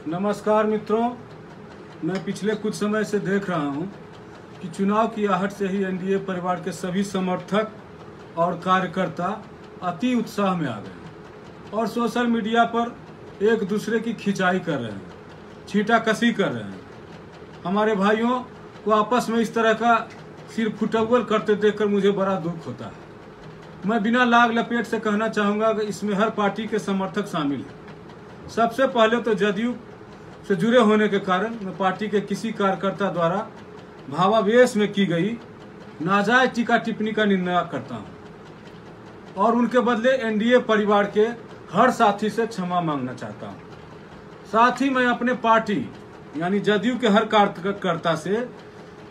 नमस्कार मित्रों, मैं पिछले कुछ समय से देख रहा हूं कि चुनाव की आहट से ही एनडीए परिवार के सभी समर्थक और कार्यकर्ता अति उत्साह में आ गए और सोशल मीडिया पर एक दूसरे की खिंचाई कर रहे हैं, छींटाकशी कर रहे हैं। हमारे भाइयों को आपस में इस तरह का सिर फुटबॉल करते देखकर मुझे बड़ा दुख होता है। मैं बिना लाग लपेट से कहना चाहूँगा कि इसमें हर पार्टी के समर्थक शामिल हैं। सबसे पहले तो जदयू से जुड़े होने के कारण मैं पार्टी के किसी कार्यकर्ता द्वारा भावावेश में की गई नाजायज टीका टिप्पणी का निंदा करता हूं और उनके बदले एनडीए परिवार के हर साथी से क्षमा मांगना चाहता हूं। साथ ही मैं अपने पार्टी यानी जदयू के हर कार्यकर्ता से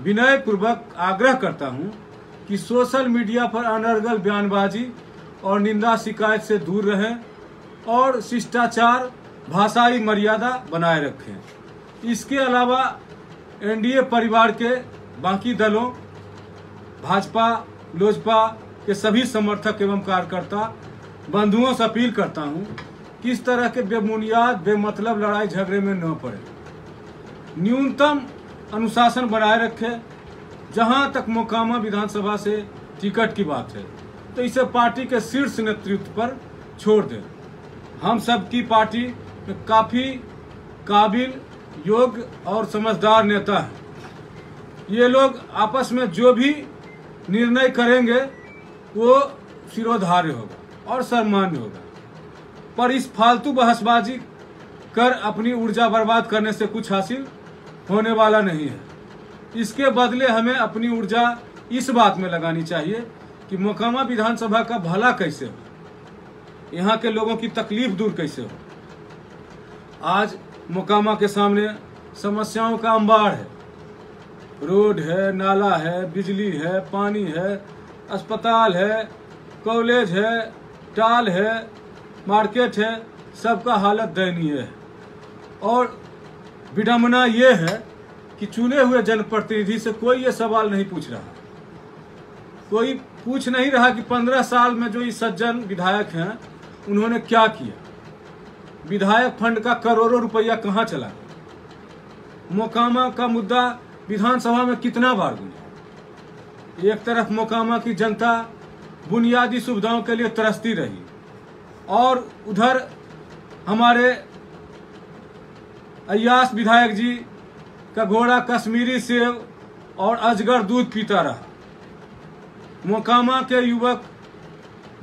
विनय पूर्वक आग्रह करता हूं कि सोशल मीडिया पर अनर्गल बयानबाजी और निंदा शिकायत से दूर रहें और शिष्टाचार भाषाई मर्यादा बनाए रखें। इसके अलावा एनडीए परिवार के बाकी दलों भाजपा लोजपा के सभी समर्थक एवं कार्यकर्ता बंधुओं से अपील करता हूं कि इस तरह के बेबुनियाद बेमतलब लड़ाई झगड़े में न पड़े, न्यूनतम अनुशासन बनाए रखें। जहां तक मोकामा विधानसभा से टिकट की बात है तो इसे पार्टी के शीर्ष नेतृत्व पर छोड़ दें। हम सबकी पार्टी में काफी काबिल, योग्य और समझदार नेता हैं। ये लोग आपस में जो भी निर्णय करेंगे वो शिरोधार्य होगा और सम्मान्य होगा, पर इस फालतू बहसबाजी कर अपनी ऊर्जा बर्बाद करने से कुछ हासिल होने वाला नहीं है। इसके बदले हमें अपनी ऊर्जा इस बात में लगानी चाहिए कि मोकामा विधानसभा का भला कैसे हो, यहाँ के लोगों की तकलीफ दूर कैसे हो। आज मोकामा के सामने समस्याओं का अंबार है, रोड है, नाला है, बिजली है, पानी है, अस्पताल है, कॉलेज है, टाल है, मार्केट है, सबका हालत दयनीय है। और विडंबना ये है कि चुने हुए जनप्रतिनिधि से कोई ये सवाल नहीं पूछ रहा। कोई पूछ नहीं रहा कि 15 साल में जो इस सज्जन विधायक हैं उन्होंने क्या किया, विधायक फंड का करोड़ों रुपया कहां चला, मोकामा का मुद्दा विधानसभा में कितना बार गूंजा। एक तरफ मोकामा की जनता बुनियादी सुविधाओं के लिए तरसती रही और उधर हमारे अय्यास विधायक जी का घोड़ा कश्मीरी सेब और अजगर दूध पीता रहा। मोकामा के युवक,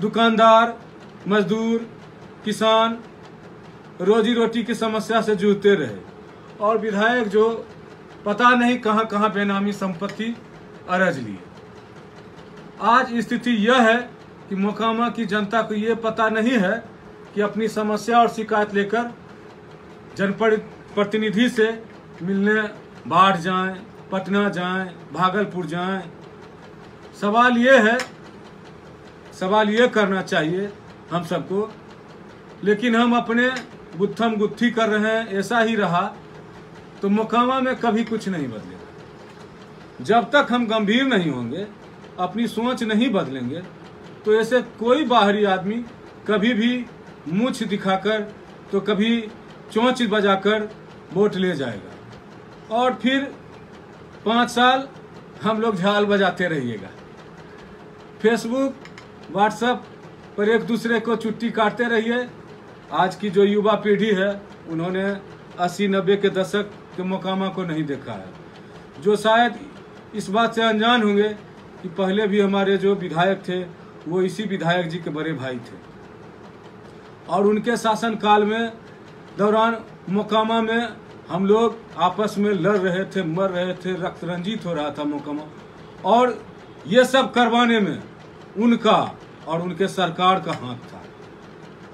दुकानदार, मजदूर, किसान रोजी रोटी की समस्या से जूझते रहे और विधायक जो पता नहीं कहां कहां बेनामी संपत्ति अरज लिए। आज स्थिति यह है कि मोकामा की जनता को ये पता नहीं है कि अपनी समस्या और शिकायत लेकर जनप्रतिनिधि से मिलने बाढ़ जाएं, पटना जाएं, भागलपुर जाएं। सवाल ये करना चाहिए हम सबको, लेकिन हम अपने गुत्थम गुत्थी कर रहे हैं। ऐसा ही रहा तो मोकामा में कभी कुछ नहीं बदलेगा। जब तक हम गंभीर नहीं होंगे, अपनी सोच नहीं बदलेंगे, तो ऐसे कोई बाहरी आदमी कभी भी मूंछ दिखाकर तो कभी चोंच बजाकर वोट ले जाएगा और फिर 5 साल हम लोग झाल बजाते रहिएगा। फेसबुक, व्हाट्सएप पर एक दूसरे को चुट्टी काटते रहिए। आज की जो युवा पीढ़ी है उन्होंने 80-90 के दशक के मोकामा को नहीं देखा है, जो शायद इस बात से अनजान होंगे कि पहले भी हमारे जो विधायक थे वो इसी विधायक जी के बड़े भाई थे और उनके शासन काल में दौरान मोकामा में हम लोग आपस में लड़ रहे थे, मर रहे थे, रक्त रंजित हो रहा था मोकामा। और ये सब करवाने में उनका और उनके सरकार का हाथ था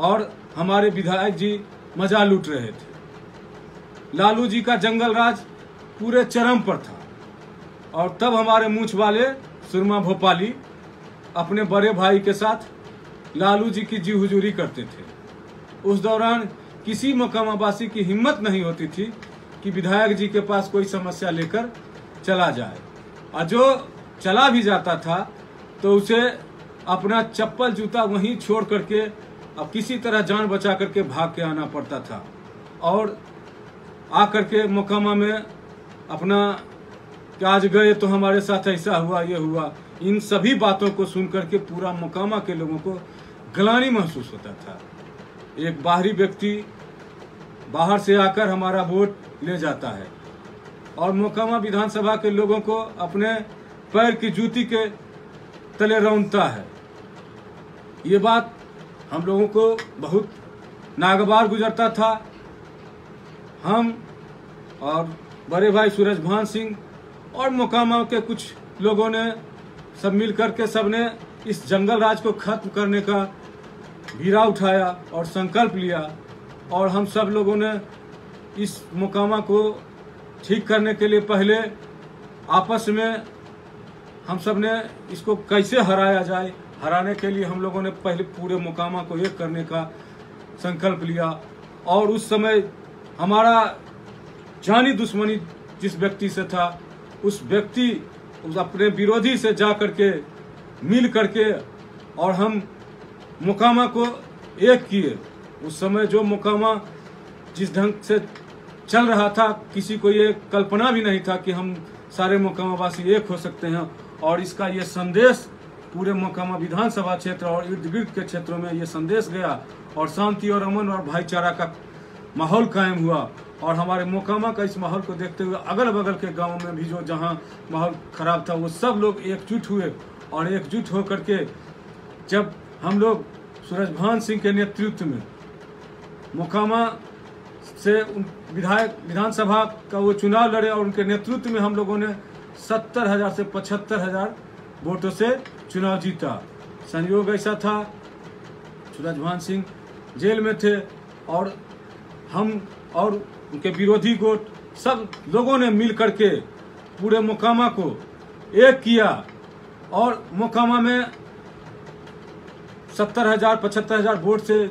और हमारे विधायक जी मजा लूट रहे थे। लालू जी का जंगल राज पूरे चरम पर था और तब हमारे मूंछ वाले सुरमा भोपाली अपने बड़े भाई के साथ लालू जी की जी हुजूरी करते थे। उस दौरान किसी मोकामावासी की हिम्मत नहीं होती थी कि विधायक जी के पास कोई समस्या लेकर चला जाए, और जो चला भी जाता था तो उसे अपना चप्पल जूता वहीं छोड़ करके अब किसी तरह जान बचा करके भाग के आना पड़ता था। और आकर के मोकामा में अपना कि आज गए तो हमारे साथ ऐसा हुआ, ये हुआ, इन सभी बातों को सुनकर के पूरा मोकामा के लोगों को ग्लानि महसूस होता था। एक बाहरी व्यक्ति बाहर से आकर हमारा वोट ले जाता है और मोकामा विधानसभा के लोगों को अपने पैर की जूती के तले रौंदता है। ये बात हम लोगों को बहुत नागवार गुजरता था। हम और बड़े भाई सूरजभान सिंह और मोकामा के कुछ लोगों ने सब मिलकर के सबने इस जंगल राज को खत्म करने का बीड़ा उठाया और संकल्प लिया और हम सब लोगों ने इस मोकामा को ठीक करने के लिए पहले आपस में हम सब ने इसको कैसे हराया जाए, हराने के लिए हम लोगों ने पहले पूरे मोकामा को एक करने का संकल्प लिया। और उस समय हमारा जानी दुश्मनी जिस व्यक्ति से था, उस व्यक्ति उस अपने विरोधी से जा करके मिल करके और हम मोकामा को एक किए। उस समय जो मोकामा जिस ढंग से चल रहा था, किसी को ये कल्पना भी नहीं था कि हम सारे मोकामावासी एक हो सकते हैं। और इसका ये संदेश पूरे मोकामा विधानसभा क्षेत्र और इर्द गिर्द के क्षेत्रों में ये संदेश गया और शांति और अमन और भाईचारा का माहौल कायम हुआ। और हमारे मोकामा का इस माहौल को देखते हुए अगल बगल के गाँव में भी जो जहाँ माहौल खराब था, वो सब लोग एकजुट हुए और एकजुट होकर के जब हम लोग सूरजभान सिंह के नेतृत्व में मोकामा से विधानसभा का वो चुनाव लड़े और उनके नेतृत्व में हम लोगों ने 70,000 से 75,000 वोटों से चुनाव जीता। संयोग ऐसा था, सूरजभान सिंह जेल में थे और हम और उनके विरोधी गुट सब लोगों ने मिल करके पूरे मोकामा को एक किया और मोकामा में 70,000 75,000 वोट से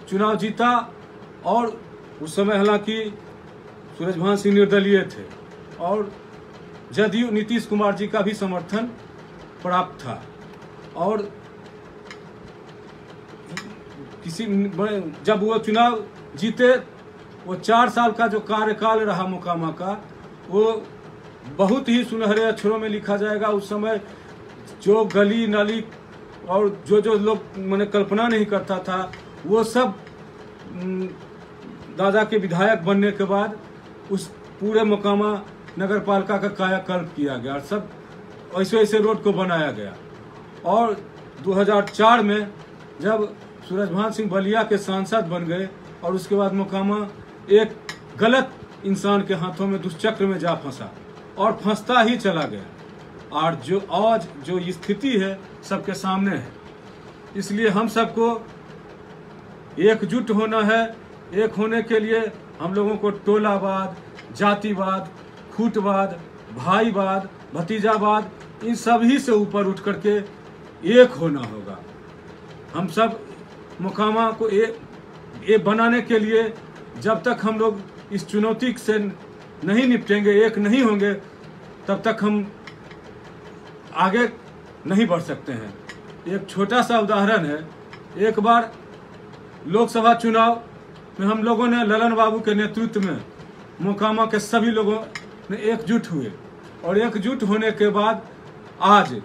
चुनाव जीता। और उस समय हालांकि सूरजभान सिंह निर्दलीय थे और जदयू नीतीश कुमार जी का भी समर्थन प्राप्त था। और जब वो चुनाव जीते, वो 4 साल का जो कार्यकाल रहा मोकामा का, वो बहुत ही सुनहरे अक्षरों में लिखा जाएगा। उस समय जो गली नाली और जो लोग मैंने कल्पना नहीं करता था, वो सब दादा के विधायक बनने के बाद उस पूरे मोकामा नगर पालिका का कायाकल्प किया गया और सब ऐसे ऐसे रोड को बनाया गया। और 2004 में जब सूरजभान सिंह बलिया के सांसद बन गए और उसके बाद मोकामा एक गलत इंसान के हाथों में दुष्चक्र में जा फंसा और फंसता ही चला गया। और जो आज जो स्थिति है सबके सामने है। इसलिए हम सबको एकजुट होना है। एक होने के लिए हम लोगों को टोलावाद, जातिवाद, खूंटवाद, भाईवाद, भतीजावाद, इन सभी से ऊपर उठ करके एक होना होगा। हम सब मोकामा को एक बनाने के लिए जब तक हम लोग इस चुनौती से नहीं निपटेंगे, एक नहीं होंगे, तब तक हम आगे नहीं बढ़ सकते हैं। एक छोटा सा उदाहरण है, एक बार लोकसभा चुनाव में हम लोगों ने ललन बाबू के नेतृत्व में मोकामा के सभी लोगों ने एकजुट हुए और एकजुट होने के बाद आज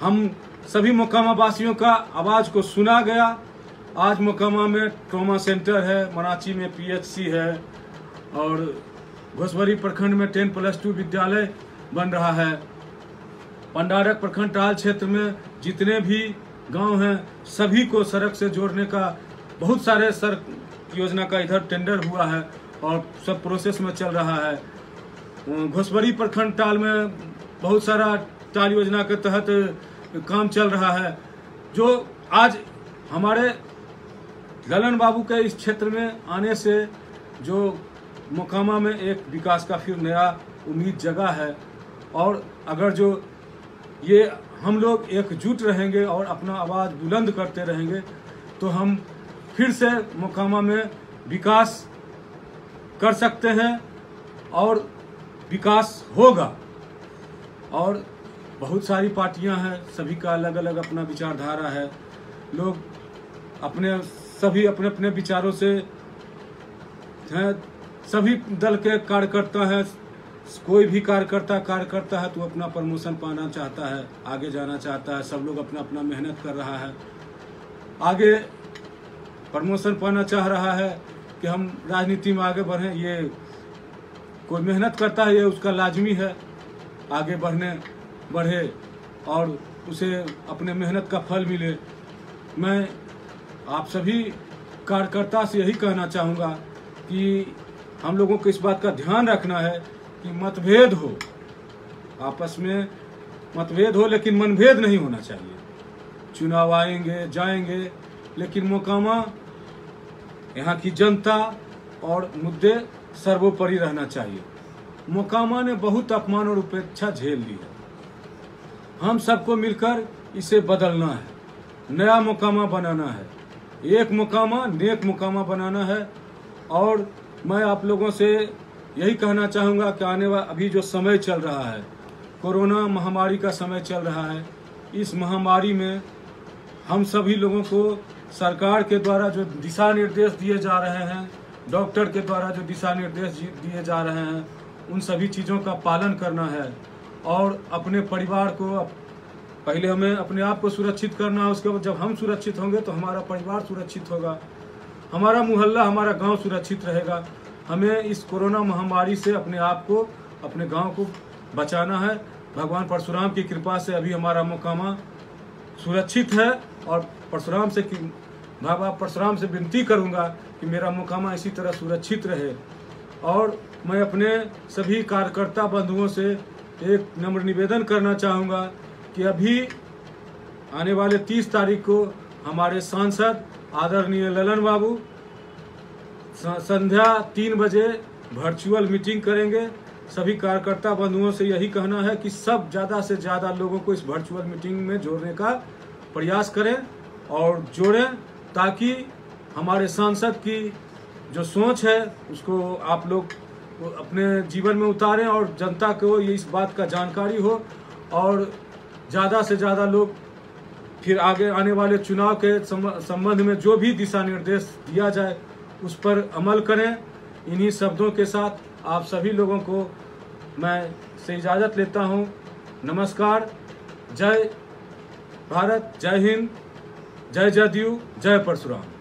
हम सभी मोकामा वासियों का आवाज़ को सुना गया। आज मोकामा में ट्रॉमा सेंटर है, मनाची में PHC है और घोसवरी प्रखंड में 10+2 विद्यालय बन रहा है। पंडारक प्रखंड टाल क्षेत्र में जितने भी गांव हैं सभी को सड़क से जोड़ने का बहुत सारे सड़क योजना का इधर टेंडर हुआ है और सब प्रोसेस में चल रहा है। घोसवरी प्रखंड टाल में बहुत सारा टाल योजना के तहत काम चल रहा है। जो आज हमारे ललन बाबू के इस क्षेत्र में आने से जो मोकामा में एक विकास का फिर नया उम्मीद जगा है। और अगर जो ये हम लोग एकजुट रहेंगे और अपना आवाज़ बुलंद करते रहेंगे तो हम फिर से मोकामा में विकास कर सकते हैं और विकास होगा। और बहुत सारी पार्टियां हैं, सभी का अलग अलग अपना विचारधारा है। लोग सभी अपने अपने विचारों से हैं सभी दल के कार्यकर्ता हैं, कोई भी कार्यकर्ता है तो अपना प्रमोशन पाना चाहता है, आगे जाना चाहता है। सब लोग अपना अपना मेहनत कर रहा है, आगे प्रमोशन पाना चाह रहा है कि हम राजनीति में आगे बढ़ें। ये कोई मेहनत करता है, ये उसका लाजमी है आगे बढ़े और उसे अपने मेहनत का फल मिले। मैं आप सभी कार्यकर्ता से यही कहना चाहूँगा कि हम लोगों को इस बात का ध्यान रखना है कि मतभेद हो, आपस में मतभेद हो, लेकिन मनभेद नहीं होना चाहिए। चुनाव आएंगे जाएंगे, लेकिन मोकामा यहाँ की जनता और मुद्दे सर्वोपरि रहना चाहिए। मोकामा ने बहुत अपमान और उपेक्षा झेल ली है, हम सबको मिलकर इसे बदलना है, नया मोकामा बनाना है, एक मोकामा नेक मोकामा बनाना है। और मैं आप लोगों से यही कहना चाहूँगा कि आने वाला अभी जो समय चल रहा है, कोरोना महामारी का समय चल रहा है, इस महामारी में हम सभी लोगों को सरकार के द्वारा जो दिशा निर्देश दिए जा रहे हैं, डॉक्टर के द्वारा जो दिशा निर्देश दिए जा रहे हैं, उन सभी चीज़ों का पालन करना है। और अपने परिवार को पहले हमें अपने आप को सुरक्षित करना है, उसके बाद जब हम सुरक्षित होंगे तो हमारा परिवार सुरक्षित होगा, हमारा मोहल्ला हमारा गांव सुरक्षित रहेगा। हमें इस कोरोना महामारी से अपने आप को अपने गांव को बचाना है। भगवान परशुराम की कृपा से अभी हमारा मोकामा सुरक्षित है और बाबा परशुराम से विनती करूंगा कि मेरा मोकामा इसी तरह सुरक्षित रहे। और मैं अपने सभी कार्यकर्ता बंधुओं से एक नम्र निवेदन करना चाहूँगा कि अभी आने वाले 30 तारीख को हमारे सांसद आदरणीय ललन बाबू संध्या 3 बजे वर्चुअल मीटिंग करेंगे। सभी कार्यकर्ता बंधुओं से यही कहना है कि सब ज़्यादा से ज़्यादा लोगों को इस वर्चुअल मीटिंग में जोड़ने का प्रयास करें और जोड़ें, ताकि हमारे सांसद की जो सोच है उसको आप लोग अपने जीवन में उतारें और जनता को ये इस बात का जानकारी हो और ज़्यादा से ज़्यादा लोग फिर आगे आने वाले चुनाव के संबंध में जो भी दिशा निर्देश दिया जाए उस पर अमल करें। इन्हीं शब्दों के साथ आप सभी लोगों को मैं से इजाज़त लेता हूं। नमस्कार, जय भारत, जय हिंद, जय जदयू, जय परशुराम।